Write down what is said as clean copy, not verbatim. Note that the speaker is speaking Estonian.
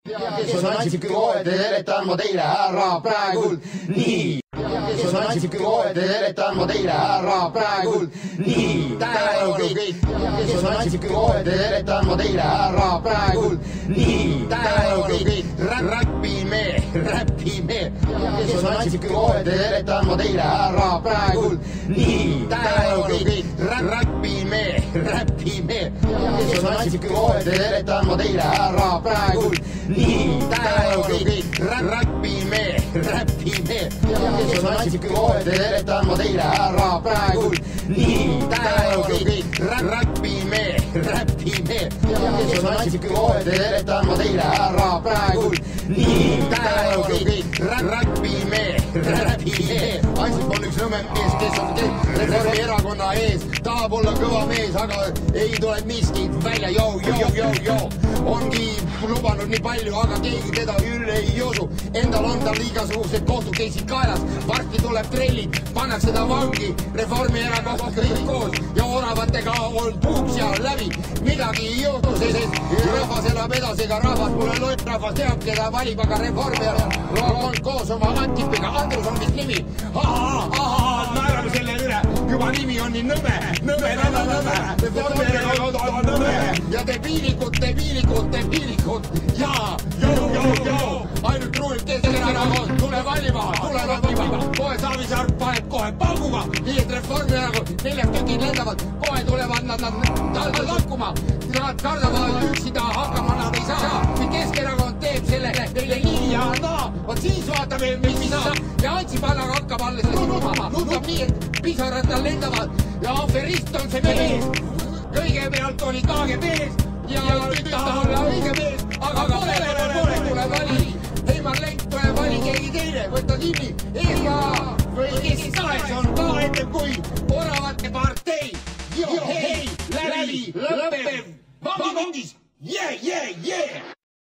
kes on Ansipki loed, seletan ma teile ära praegult nii. Kes on Ansipki loed, seletan ma teile ära praegult nii. Tähelepanu kõik. Kes on Ansipki loed, seletan ma teile ära praegult nii. Tähelepanu kõik. Räpime. Kes on Ansipki loed, seletan ma teile ära praegult nii. Tähelepanu kõik. Räpime. Kes on Ansipki loed, seletan ma teile ära praegult nii. Tähelepanu kõik. Räpime. Kes on Ansipki loed, seletan ma teile ära praegult nii. Tähelepanu kõik. Räpime. Kes on Ansipki loed, seletan ma teile ära praegult nii. Tähelepanu kõik. Räpime. Ansip on üks nõme mees, kes on Reformierakonna ees, tahab olla kõva mees, aga ei tule miskit välja, ongi lubanud nii palju, aga keegi teda üle ei usu. Endal on tal igasugused kohtukeisid kaelas, varsti tuleb trellid, pannakse ta vangi, Reformierakonna kõik koos ja oravatega on puuks ja läbi. Midagi ei juhtu, sest rahvas elab edasi, ega rahvas pole loll, rahvas teab, keda valib, aga Reformierakonna on koos oma Antipiga, Andrus on vist nimi. Naerame selle üle, juba nimi on nii nõme, Reformierakond on nõme ja debiilikud, ainult truulib Keskerakond, tule valima, kohe Savisaar paneb kohe pauguga, nii et Reformierakond, 4 tükid lendavad, kohe tulevad nad lakkuma, nad kardavad üksida hakkama, nad ei saa, kui Keskerakond teeb selle neile nii ja naa, vaat siis vaatame, mis saab ja Ansip annaga hakkab alles nutab nii, et pisarad tal lendavad ja aferist on see mees, kõigepealt oli KGB-s ja nüüd ta on õige mees, aga pole, tule vali, Heimar Lenk, tule vali keegi teine, võta nimi, Eesmaa või kes tahes on ka enne kui oravate partei, hei, läbi, lõpeb, vangis,